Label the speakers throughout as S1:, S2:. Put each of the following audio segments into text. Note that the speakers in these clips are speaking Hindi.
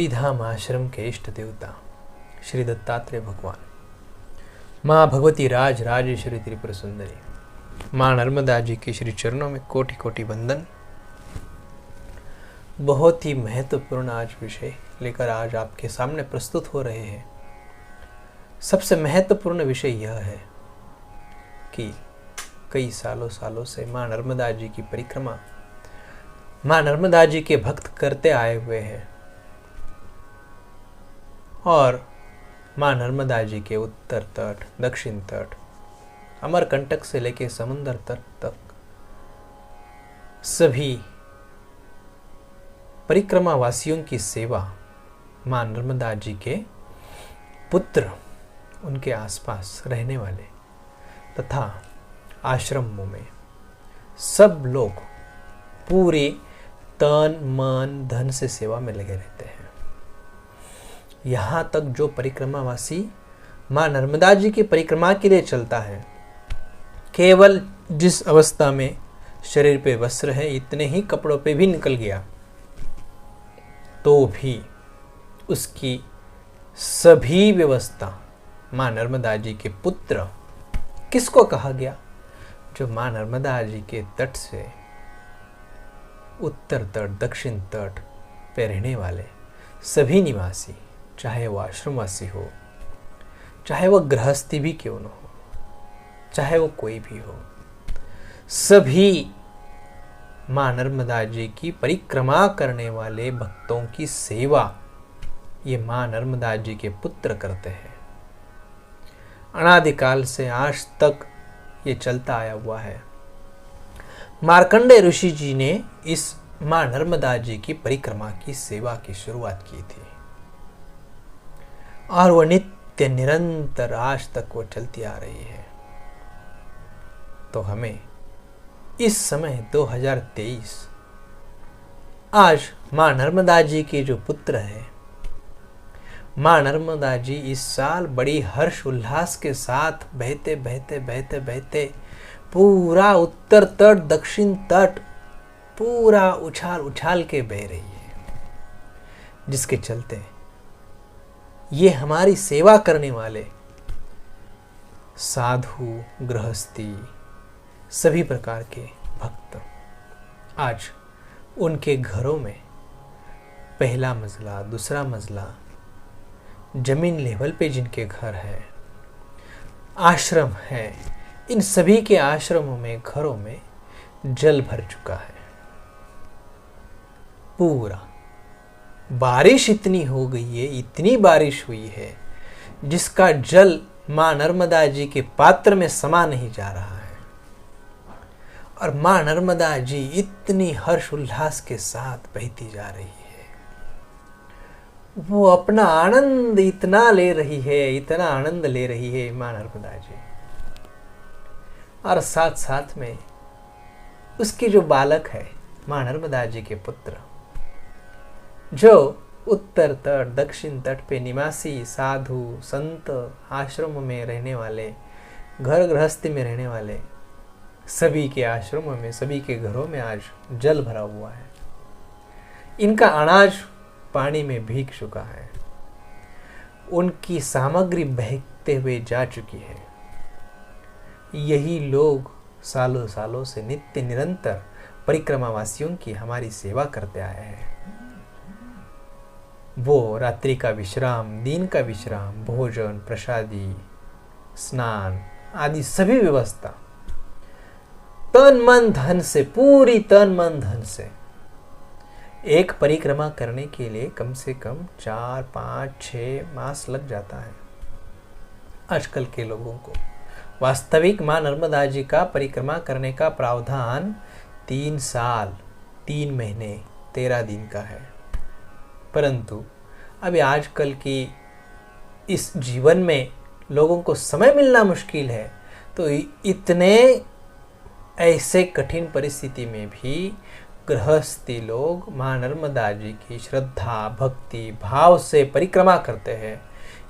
S1: कबीरधाम आश्रम के इष्ट देवता श्री दत्तात्रेय भगवान, माँ भगवती राज राजेश्वरी त्रिपुर सुंदरी, माँ नर्मदा जी के श्री चरणों में कोटि कोटि वंदन। बहुत ही महत्वपूर्ण आज विषय लेकर आज आपके सामने प्रस्तुत हो रहे हैं। सबसे महत्वपूर्ण विषय यह है कि कई सालों से माँ नर्मदा जी की परिक्रमा माँ नर्मदा जी के भक्त करते आए हुए हैं और माँ नर्मदा जी के उत्तर तट, दक्षिण तट, अमरकंटक से लेकर समुद्र तट तक सभी परिक्रमा वासियों की सेवा माँ नर्मदा जी के पुत्र, उनके आसपास रहने वाले तथा आश्रमों में सब लोग पूरे तन मन धन से सेवा में लगे रहते हैं। यहाँ तक जो परिक्रमावासी माँ नर्मदा जी की परिक्रमा के लिए चलता है, केवल जिस अवस्था में शरीर पे वस्त्र है इतने ही कपड़ों पे भी निकल गया तो भी उसकी सभी व्यवस्था माँ नर्मदा जी के पुत्र, किसको कहा गया? जो माँ नर्मदा जी के तट से उत्तर तट, दक्षिण तट पे रहने वाले सभी निवासी, चाहे वो आश्रमवासी हो, चाहे वो गृहस्थी भी क्यों न हो, चाहे वो कोई भी हो, सभी माँ नर्मदा जी की परिक्रमा करने वाले भक्तों की सेवा ये माँ नर्मदा जी के पुत्र करते हैं। अनादिकाल से आज तक ये चलता आया हुआ है। मार्कंडेय ऋषि जी ने इस माँ नर्मदा जी की परिक्रमा की सेवा की शुरुआत की थी और वो नित्य निरंतर आज तक वो चलती आ रही है। तो हमें इस समय 2023 आज माँ नर्मदा जी के जो पुत्र है, माँ नर्मदा जी इस साल बड़ी हर्ष उल्लास के साथ बहते बहते बहते बहते पूरा उत्तर तट, दक्षिण तट पूरा उछाल उछाल के बह रही है, जिसके चलते ये हमारी सेवा करने वाले साधु, गृहस्थी, सभी प्रकार के भक्त आज उनके घरों में पहला मंजिला, दूसरा मंजिला, जमीन लेवल पे जिनके घर है, आश्रम है, इन सभी के आश्रमों में, घरों में जल भर चुका है। पूरा बारिश इतनी हो गई है, इतनी बारिश हुई है जिसका जल माँ नर्मदा जी के पात्र में समा नहीं जा रहा है और माँ नर्मदा जी इतनी हर्ष उल्लास के साथ बहती जा रही है। वो अपना आनंद इतना ले रही है, इतना आनंद ले रही है माँ नर्मदा जी, और साथ साथ में उसकी जो बालक है माँ नर्मदा जी के पुत्र, जो उत्तर तट, दक्षिण तट पे निवासी साधु, संत, आश्रमों में रहने वाले, घर गृहस्थी में रहने वाले, सभी के आश्रमों में, सभी के घरों में आज जल भरा हुआ है। इनका अनाज पानी में भीग चुका है, उनकी सामग्री बहते हुए जा चुकी है। यही लोग सालों सालों से नित्य निरंतर परिक्रमावासियों की हमारी सेवा करते आए हैं। वो रात्रि का विश्राम, दिन का विश्राम, भोजन, प्रसादी, स्नान आदि सभी व्यवस्था तन मन धन से, पूरी तन मन धन से एक परिक्रमा करने के लिए कम से कम 4, 5, 6 मास लग जाता है आजकल के लोगों को। वास्तविक माँ नर्मदा जी का परिक्रमा करने का प्रावधान 3 साल 3 महीने 13 दिन का है, परंतु अभी आजकल की इस जीवन में लोगों को समय मिलना मुश्किल है, तो इतने ऐसे कठिन परिस्थिति में भी गृहस्थी लोग माँ नर्मदा जी की श्रद्धा, भक्ति, भाव से परिक्रमा करते हैं।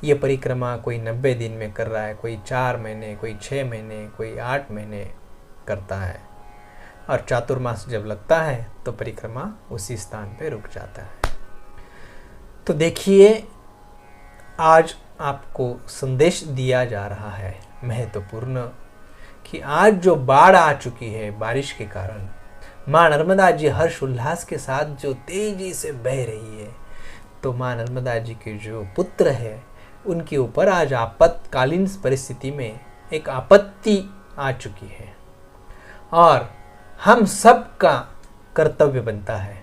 S1: ये परिक्रमा कोई 90 दिन में कर रहा है, कोई 4 महीने, कोई 6 महीने, कोई 8 महीने करता है, और चातुर्मास जब लगता है तो परिक्रमा उसी स्थान पे रुक जाता है। तो देखिए, आज आपको संदेश दिया जा रहा है महत्वपूर्ण कि आज जो बाढ़ आ चुकी है बारिश के कारण, माँ नर्मदा जी हर्ष उल्लास के साथ जो तेजी से बह रही है, तो माँ नर्मदा जी के जो पुत्र है उनके ऊपर आज आपातकालीन परिस्थिति में एक आपत्ति आ चुकी है और हम सब का कर्तव्य बनता है।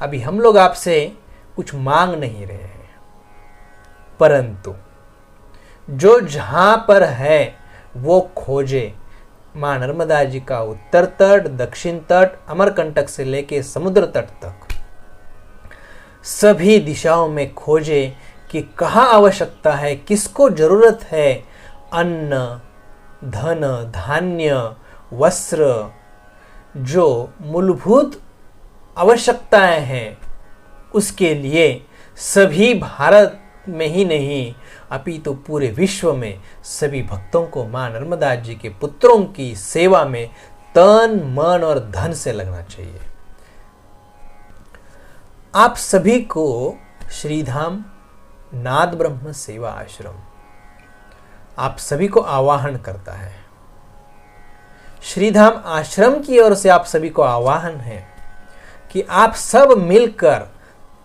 S1: अभी हम लोग आपसे कुछ मांग नहीं रहे हैं, परंतु जो जहां पर है वो खोजे। माँ नर्मदा जी का उत्तर तट, दक्षिण तट, अमरकंटक से लेके समुद्र तट तक सभी दिशाओं में खोजे कि कहाँ आवश्यकता है, किसको जरूरत है। अन्न, धन, धान्य, वस्त्र, जो मूलभूत आवश्यकताएं हैं, उसके लिए सभी भारत में ही नहीं अपितु पूरे विश्व में सभी भक्तों को माँ नर्मदा जी के पुत्रों की सेवा में तन, मन और धन से लगना चाहिए। आप सभी को श्रीधाम नाद ब्रह्म सेवा आश्रम आप सभी को आवाहन करता है। श्रीधाम आश्रम की ओर से आप सभी को आवाहन है कि आप सब मिलकर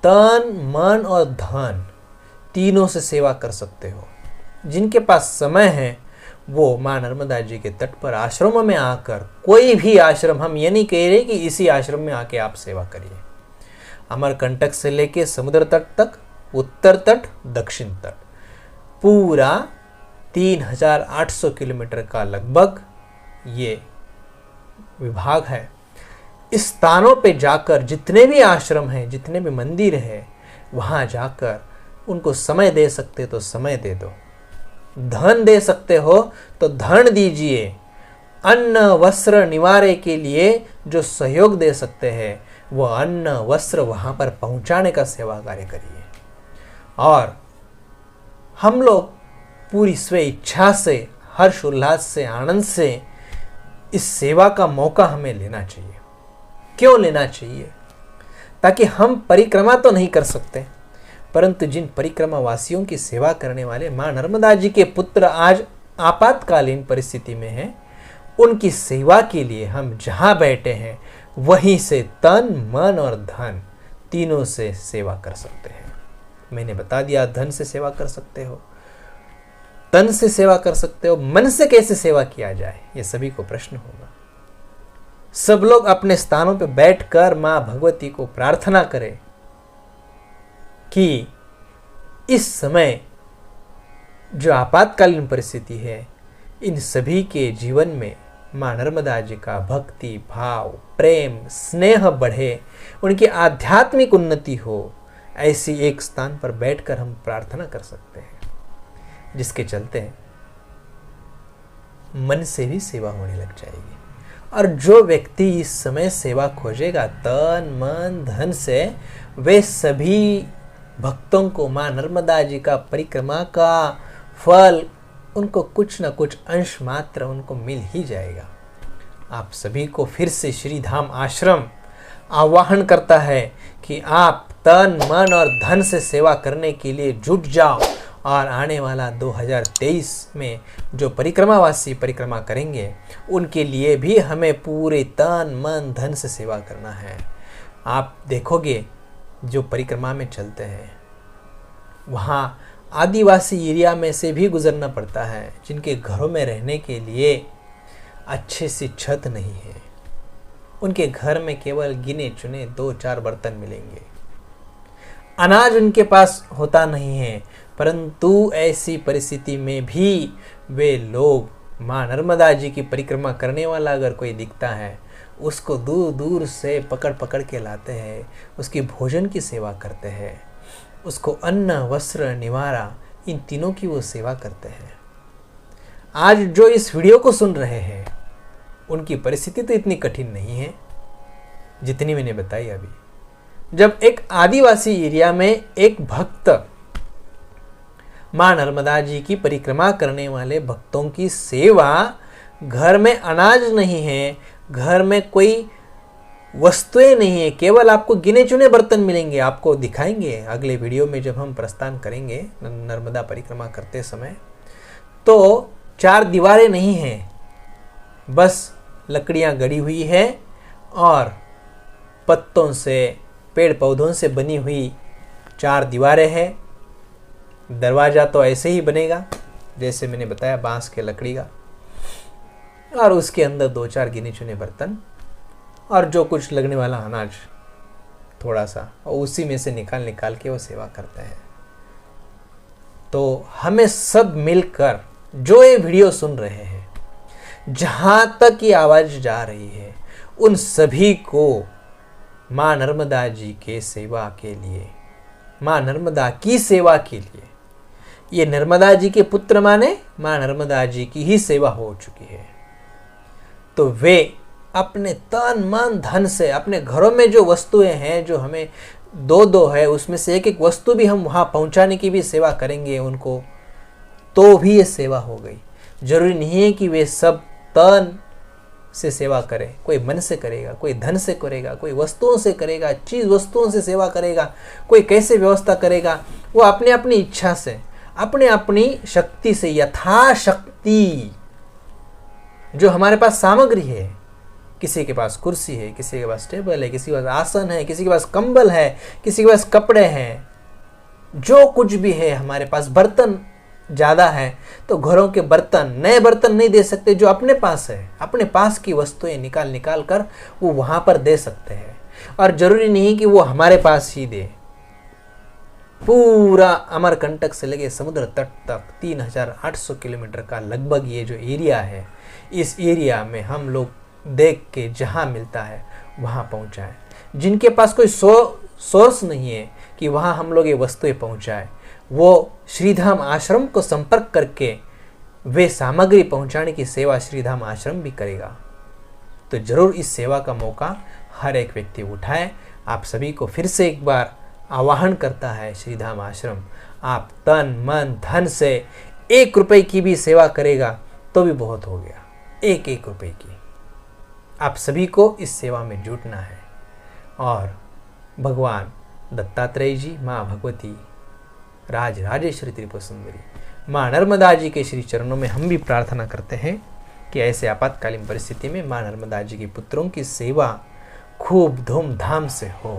S1: तन, मन और धन तीनों से सेवा कर सकते हो। जिनके पास समय है वो माँ नर्मदा जी के तट पर आश्रमों में आकर, कोई भी आश्रम, हम ये नहीं कह रहे कि इसी आश्रम में आके आप सेवा करिए। अमरकंटक से लेके समुद्र तट तक, उत्तर तट, दक्षिण तट, पूरा 3800 किलोमीटर का लगभग ये विभाग है। इस स्थानों पे जाकर जितने भी आश्रम हैं, जितने भी मंदिर हैं, वहां जाकर उनको समय दे सकते तो समय दे दो, धन दे सकते हो तो धन दीजिए। अन्न, वस्त्र, निवारे के लिए जो सहयोग दे सकते हैं वो अन्न, वस्त्र वहां पर पहुंचाने का सेवा कार्य करिए। और हम लोग पूरी स्व इच्छा से, हर्ष उल्लास से, आनंद से इस सेवा का मौका हमें लेना चाहिए। क्यों लेना चाहिए? ताकि हम परिक्रमा तो नहीं कर सकते, परंतु जिन परिक्रमा वासियों की सेवा करने वाले माँ नर्मदा जी के पुत्र आज आपातकालीन परिस्थिति में हैं, उनकी सेवा के लिए हम जहां बैठे हैं वहीं से तन, मन और धन तीनों से सेवा कर सकते हैं। मैंने बता दिया, धन से सेवा कर सकते हो, तन से सेवा कर सकते हो, मन से कैसे सेवा किया जाए ये सभी को प्रश्न होगा। सब लोग अपने स्थानों पर बैठकर मां भगवती को प्रार्थना करें कि इस समय जो आपातकालीन परिस्थिति है, इन सभी के जीवन में मां नर्मदा जी का भक्ति भाव, प्रेम, स्नेह बढ़े, उनकी आध्यात्मिक उन्नति हो। ऐसी एक स्थान पर बैठकर हम प्रार्थना कर सकते हैं, जिसके चलते मन से भी सेवा होने लग जाएगी। और जो व्यक्ति इस समय सेवा खोजेगा तन, मन, धन से, वे सभी भक्तों को मां नर्मदा जी का परिक्रमा का फल, उनको कुछ न कुछ अंश मात्र उनको मिल ही जाएगा। आप सभी को फिर से श्रीधाम आश्रम आह्वान करता है कि आप तन, मन और धन से सेवा करने के लिए जुट जाओ। और आने वाला 2023 में जो परिक्रमावासी परिक्रमा करेंगे, उनके लिए भी हमें पूरे तन, मन, धन से सेवा करना है। आप देखोगे जो परिक्रमा में चलते हैं, वहाँ आदिवासी एरिया में से भी गुजरना पड़ता है, जिनके घरों में रहने के लिए अच्छे सी छत नहीं है। उनके घर में केवल गिने चुने 2-4 बर्तन मिलेंगे। अनाज उनके पास होता नहीं है, परंतु ऐसी परिस्थिति में भी वे लोग माँ नर्मदा जी की परिक्रमा करने वाला अगर कोई दिखता है, उसको दूर दूर से पकड़ पकड़ के लाते हैं, उसकी भोजन की सेवा करते हैं, उसको अन्न, वस्त्र, निवारा, इन तीनों की वो सेवा करते हैं। आज जो इस वीडियो को सुन रहे हैं, उनकी परिस्थिति तो इतनी कठिन नहीं है जितनी मैंने बताई अभी। जब एक आदिवासी एरिया में एक भक्त माँ नर्मदा जी की परिक्रमा करने वाले भक्तों की सेवा, घर में अनाज नहीं है, घर में कोई वस्तुएं नहीं है, केवल आपको गिने चुने बर्तन मिलेंगे। आपको दिखाएंगे अगले वीडियो में जब हम प्रस्थान करेंगे नर्मदा परिक्रमा करते समय, तो 4 दीवारें नहीं हैं, बस लकड़ियां गड़ी हुई है और पत्तों से, पेड़ पौधों से बनी हुई 4 दीवारें हैं। दरवाज़ा तो ऐसे ही बनेगा जैसे मैंने बताया, बांस के लकड़ी का, और उसके अंदर 2-4 गिने चुने बर्तन और जो कुछ लगने वाला अनाज थोड़ा सा, और उसी में से निकाल के वो सेवा करते हैं। तो हमें सब मिलकर जो ये वीडियो सुन रहे हैं, जहां तक ये आवाज जा रही है, उन सभी को माँ नर्मदा जी के सेवा के लिए, माँ नर्मदा की सेवा के लिए, ये नर्मदा जी के पुत्र माने माँ नर्मदा जी की ही सेवा हो चुकी है, तो वे अपने तन मन धन से, अपने घरों में जो वस्तुएं हैं, जो हमें 2 है, उसमें से एक वस्तु भी हम वहां पहुंचाने की भी सेवा करेंगे उनको, तो भी ये सेवा हो गई। जरूरी नहीं है कि वे सब तन से सेवा करें, कोई मन से करेगा, कोई धन से करेगा, कोई वस्तुओं से करेगा, चीज वस्तुओं से सेवा करेगा, कोई कैसे व्यवस्था करेगा, वो अपने अपनी इच्छा से, अपने अपनी शक्ति से, यथाशक्ति जो हमारे पास सामग्री है, किसी के पास कुर्सी है, किसी के पास टेबल है, किसी के पास आसन है, किसी के पास कंबल है, किसी के पास कपड़े हैं, जो कुछ भी है हमारे पास, बर्तन ज़्यादा है तो घरों के बर्तन, नए बर्तन नहीं दे सकते, जो अपने पास है, अपने पास की वस्तुएं निकाल कर वो वहाँ पर दे सकते हैं। और ज़रूरी नहीं कि वो हमारे पास ही दे। पूरा अमरकंटक से लगे समुद्र तट तक 3800 किलोमीटर का लगभग ये जो एरिया है, इस एरिया में हम लोग देख के जहाँ मिलता है वहाँ पहुँचाएं। जिनके पास कोई सोर्स नहीं है कि वहाँ हम लोग ये वस्तुएं पहुँचाएं, वो श्रीधाम आश्रम को संपर्क करके वे सामग्री पहुँचाने की सेवा श्रीधाम आश्रम भी करेगा। तो जरूर इस सेवा का मौका हर एक व्यक्ति उठाए। आप सभी को फिर से एक बार आह्वान करता है श्रीधाम आश्रम, आप तन मन धन से 1 रुपए की भी सेवा करेगा तो भी बहुत हो गया। 1 रुपए की आप सभी को इस सेवा में जुटना है। और भगवान दत्तात्रेय जी, माँ भगवती, राज राजेश्वरी त्रिपुर सुंदरी, माँ नर्मदा जी के श्री चरणों में हम भी प्रार्थना करते हैं कि ऐसे आपातकालीन परिस्थिति में माँ नर्मदा जी के पुत्रों की सेवा खूब धूमधाम से हो,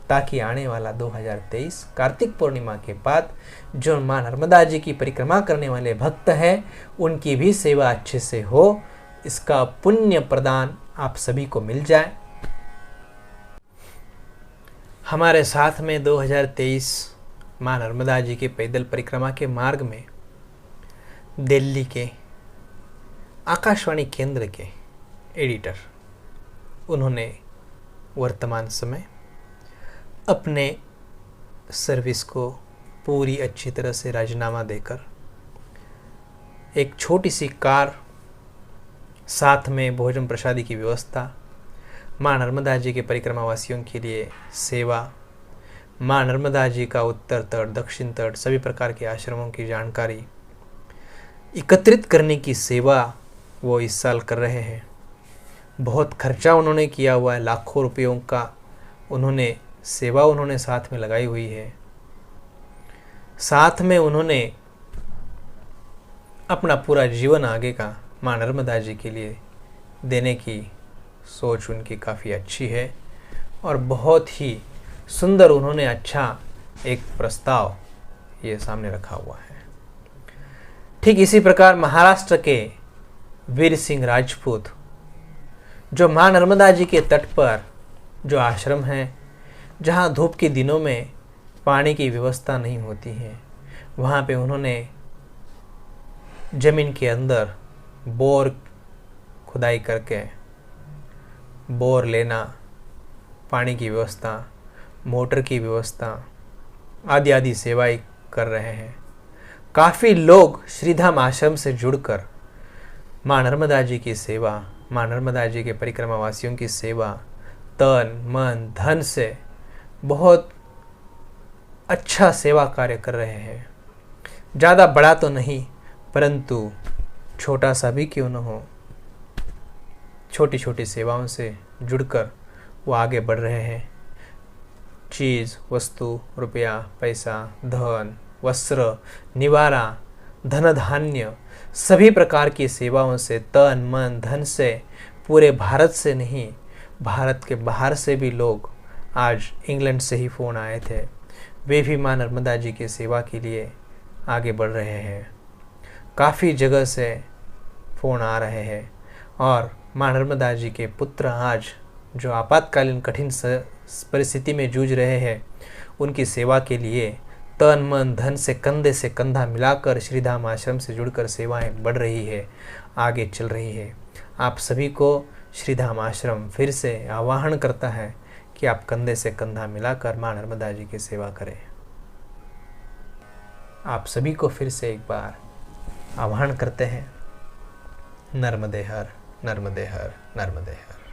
S1: ताकि आने वाला 2023 कार्तिक पूर्णिमा के बाद जो माँ नर्मदा जी की परिक्रमा करने वाले भक्त हैं उनकी भी सेवा अच्छे से हो, इसका पुण्य प्रदान आप सभी को मिल जाए। हमारे साथ में 2023 माँ नर्मदा जी के पैदल परिक्रमा के मार्ग में दिल्ली के आकाशवाणी केंद्र के एडिटर, उन्होंने वर्तमान समय अपने सर्विस को पूरी अच्छी तरह से राजीनामा देकर एक छोटी सी कार, साथ में भोजन प्रसादी की व्यवस्था, माँ नर्मदा जी के परिक्रमा वासियों के लिए सेवा, माँ नर्मदा जी का उत्तर तट, दक्षिण तट, सभी प्रकार के आश्रमों की जानकारी एकत्रित करने की सेवा वो इस साल कर रहे हैं। बहुत खर्चा उन्होंने किया हुआ है, लाखों रुपयों का उन्होंने सेवा साथ में लगाई हुई है। साथ में उन्होंने अपना पूरा जीवन आगे का माँ नर्मदा जी के लिए देने की सोच उनकी काफ़ी अच्छी है और बहुत ही सुंदर उन्होंने अच्छा एक प्रस्ताव ये सामने रखा हुआ है। ठीक इसी प्रकार महाराष्ट्र के वीर सिंह राजपूत, जो माँ नर्मदा जी के तट पर जो आश्रम है, जहाँ धूप के दिनों में पानी की व्यवस्था नहीं होती है, वहाँ पे उन्होंने ज़मीन के अंदर बोर खुदाई करके बोर लेना, पानी की व्यवस्था, मोटर की व्यवस्था आदि आदि सेवाएं कर रहे हैं। काफ़ी लोग श्रीधाम आश्रम से जुड़कर माँ नर्मदा जी की सेवा, माँ नर्मदा जी के परिक्रमा वासियों की सेवा तन मन धन से बहुत अच्छा सेवा कार्य कर रहे हैं। ज़्यादा बड़ा तो नहीं, परंतु छोटा सा भी क्यों न हो, छोटी छोटी सेवाओं से जुड़कर वो आगे बढ़ रहे हैं। चीज़, वस्तु, रुपया, पैसा, धन, वस्त्र, निवारा, धन धान्य, सभी प्रकार की सेवाओं से तन मन धन से पूरे भारत से नहीं, भारत के बाहर से भी लोग, आज इंग्लैंड से ही फ़ोन आए थे, वे भी माँ नर्मदा जी की सेवा के लिए आगे बढ़ रहे हैं। काफ़ी जगह से फ़ोन आ रहे हैं और माँ नर्मदा जी के पुत्र आज जो आपातकालीन कठिन परिस्थिति में जूझ रहे हैं, उनकी सेवा के लिए तन मन धन से कंधा मिलाकर श्रीधाम आश्रम से जुड़कर सेवाएं बढ़ रही है, आगे चल रही है। आप सभी को श्रीधाम आश्रम फिर से आह्वान करता है कि आप कंधे से कंधा मिलाकर माँ नर्मदा जी की सेवा करें। आप सभी को फिर से एक बार आह्वान करते हैं, नर्मदे हर, नर्मदे हर, नर्मदे हर।